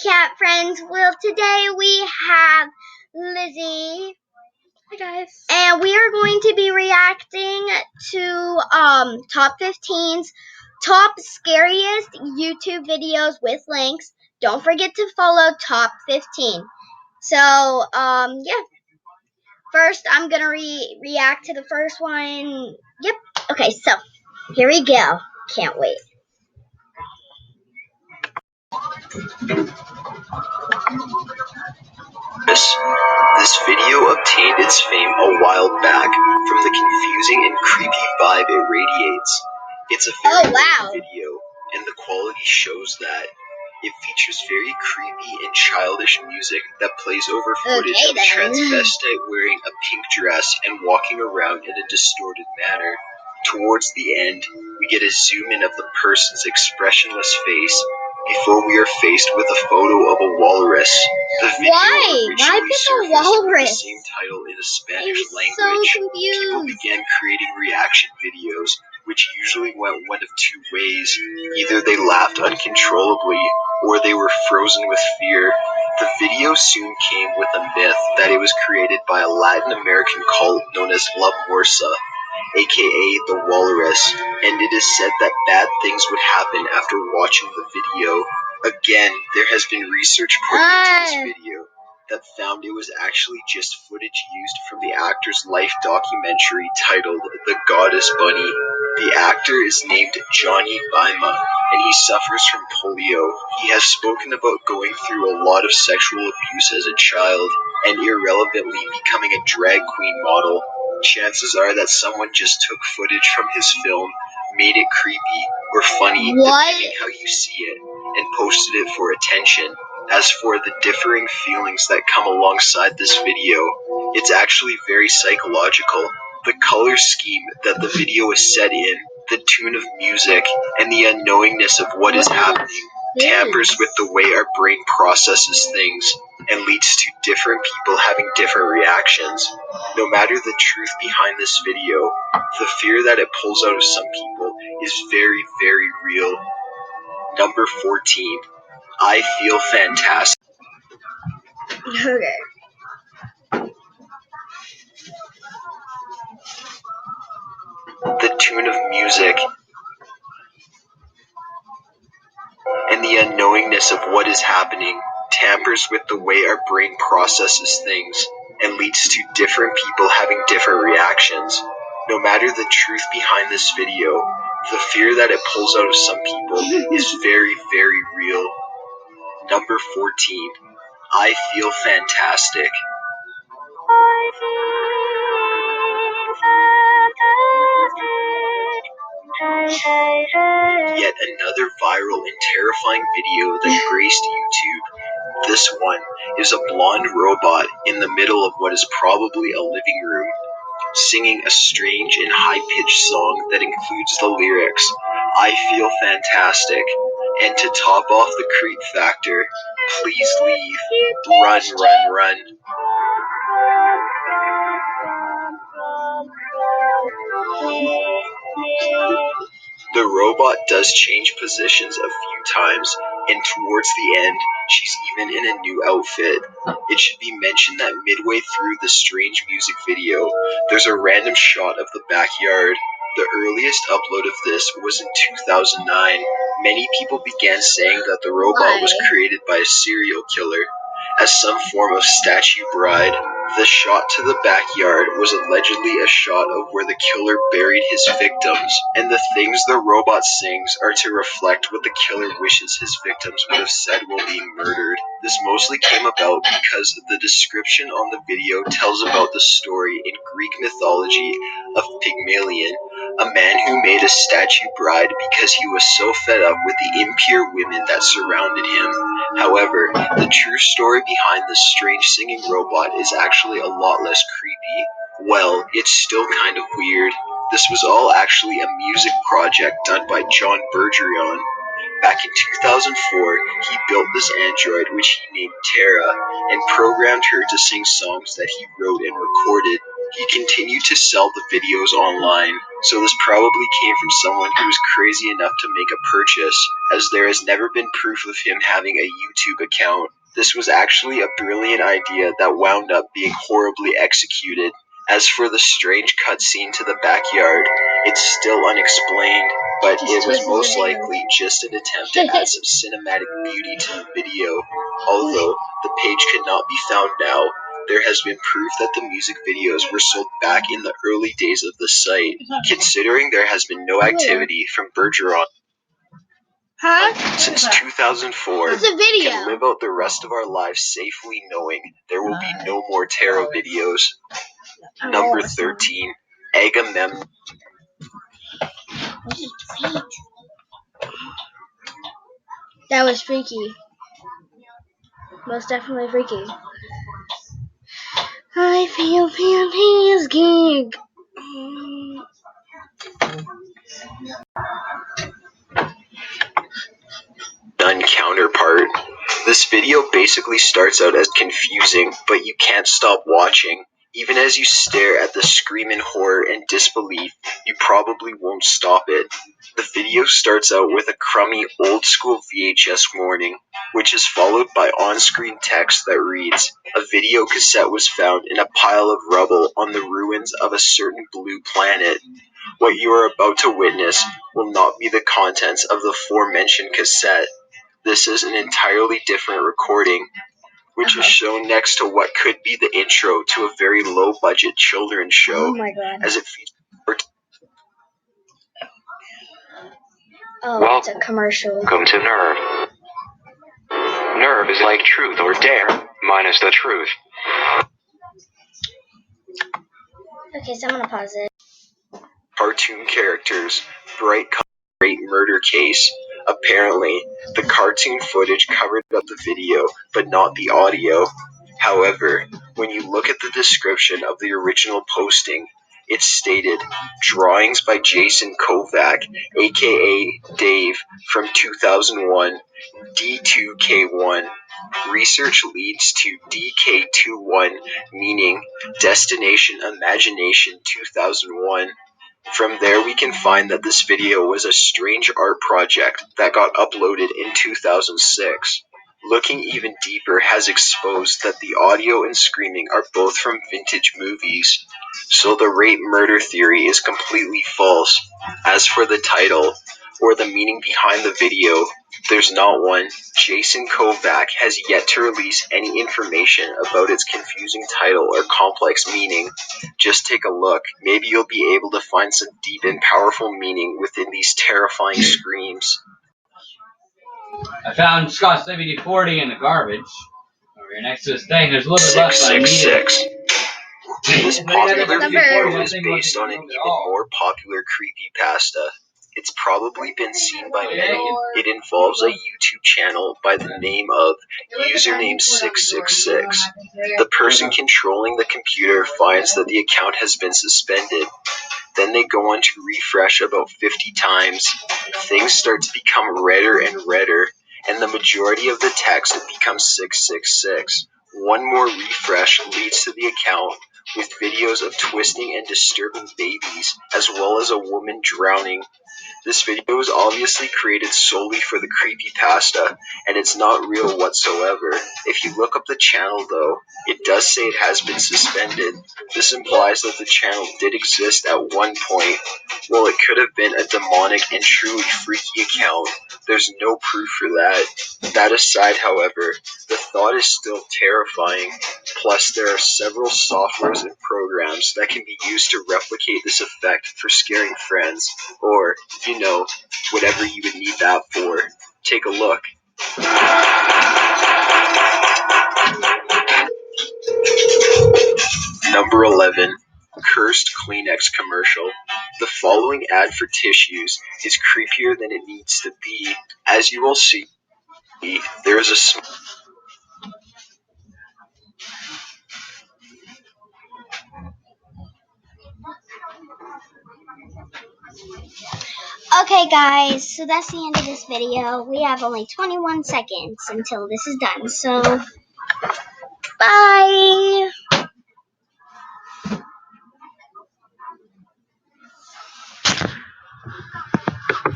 cat friends. Well, today we have Lizzie. Hi guys. And we are going to be reacting to top 15's top scariest YouTube videos with links. Don't forget to follow top 15. So, yeah. First, I'm gonna react to the first one. Yep. Okay, so here we go. Can't wait. This video obtained its fame a while back from the confusing and creepy vibe it radiates. It's a very long video, and the quality shows that. It features very creepy and childish music that plays over footage of a transvestite wearing a pink dress and walking around in a distorted manner. Towards the end, we get a zoom in of the person's expressionless face before we are faced with a photo of a walrus. The video originally surfaced with the same title in a Spanish language. People began creating reaction videos, which usually went one of two ways. Either they laughed uncontrollably, or they were frozen with fear. The video soon came with a myth that it was created by a Latin American cult known as La Morsa, aka the Walrus, and it is said that bad things would happen after watching the video. Again, there has been research put into this video that found it was actually just footage used from the actor's life documentary titled The Goddess Bunny. The actor is named Johnny Baima, and he suffers from polio. He has spoken about going through a lot of sexual abuse as a child, and irrelevantly becoming a drag queen model. Chances are that someone just took footage from his film, made it creepy or funny, depending how you see it, and posted it for attention. As for the differing feelings that come alongside this video, it's actually very psychological. The color scheme that the video is set in, the tune of music, and the unknowingness of what is happening tampers with the way our brain processes things and leads to different people having different reactions. No matter the truth behind this video, the fear that it pulls out of some people is very, very real. Number 14. I Feel Fantastic. Okay. The tune of music and the unknowingness of what is happening tampers with the way our brain processes things and leads to different people having different reactions. No matter the truth behind this video, the fear that it pulls out of some people is very, very real. Number 14. I Feel Fantastic. Yet another viral and terrifying video that graced YouTube. This one is a blonde robot in the middle of what is probably a living room, singing a strange and high-pitched song that includes the lyrics, I feel fantastic, and to top off the creep factor, please leave, run, run, run. The robot does change positions a few times, and towards the end, she's even in a new outfit. It should be mentioned that midway through the strange music video, there's a random shot of the backyard. The earliest upload of this was in 2009. Many people began saying that the robot was created by a serial killer as some form of statue bride. The shot to the backyard was allegedly a shot of where the killer buried his victims, and the things the robot sings are to reflect what the killer wishes his victims would have said while being murdered. This mostly came about because the description on the video tells about the story in Greek mythology of Pygmalion, a man who made a statue bride because he was so fed up with the impure women that surrounded him. However, the true story behind this strange singing robot is actually a lot less creepy. Well, it's still kind of weird. This was all actually a music project done by John Bergeron. Back in 2004, he built this android which he named Tara and programmed her to sing songs that he wrote and recorded. He continued to sell the videos online, so this probably came from someone who was crazy enough to make a purchase, as there has never been proof of him having a YouTube account. This was actually a brilliant idea that wound up being horribly executed. As for the strange cutscene to the backyard, it's still unexplained, but it was most likely just an attempt to add some cinematic beauty to the video. Although the page could not be found now, there has been proof that the music videos were sold back in the early days of the site, considering there has been no activity from Bergeron since 2004. We can live out the rest of our lives safely knowing there will be no more tarot videos. Number 13, Agamemnon. That was freaky. Most definitely freaky. I feel Panty's gig. Counterpart. This video basically starts out as confusing, but you can't stop watching. Even as you stare at the scream in horror and disbelief, you probably won't stop it. The video starts out with a crummy old school VHS warning, which is followed by on-screen text that reads, "A video cassette was found in a pile of rubble on the ruins of a certain blue planet. What you are about to witness will not be the contents of the aforementioned cassette. This is an entirely different recording," which is shown next to what could be the intro to a very low-budget children's show, Oh my god. as it features. Oh, it's a commercial. Welcome to Nerve. Nerve is like truth or dare, minus the truth. Okay, so I'm gonna pause it. Cartoon characters, bright color, great murder case. Apparently, the cartoon footage covered up the video, but not the audio. However, when you look at the description of the original posting, it's stated, "Drawings by Jason Kovac, aka Dave, from 2001, D2K1. Research leads to DK21, meaning Destination Imagination 2001. From there we can find that this video was a strange art project that got uploaded in 2006. Looking even deeper has exposed that the audio and screaming are both from vintage movies, so the rape murder theory is completely false. As for the title, or the meaning behind the video, there's not one. Jason Kovac has yet to release any information about its confusing title or complex meaning. Just take a look. Maybe you'll be able to find some deep and powerful meaning within these terrifying screams. I found Scott's WD-40 in the garbage. Over here next to this thing, there's a little bit left, but I need it. 666. This popular video is based on an even more popular creepypasta. It's probably been seen by many. It involves a YouTube channel by the name of username 666. The person controlling the computer finds that the account has been suspended. Then they go on to refresh about 50 times. Things start to become redder and redder, and the majority of the text becomes 666. One more refresh leads to the account with videos of twisting and disturbing babies, as well as a woman drowning. This video was obviously created solely for the creepypasta, and it's not real whatsoever. If you look up the channel though, it does say it has been suspended. This implies that the channel did exist at one point. While it could have been a demonic and truly freaky account, there's no proof for that. That aside, however, the thought is still terrifying. Plus, there are several softwares and programs that can be used to replicate this effect for scaring friends, or, you know, whatever you would need that for. Take a look. Number 11. Cursed Kleenex commercial. The following ad for tissues is creepier than it needs to be. As you will see, there is a Okay guys, so that's the end of this video. We have only 21 seconds until this is done, so bye!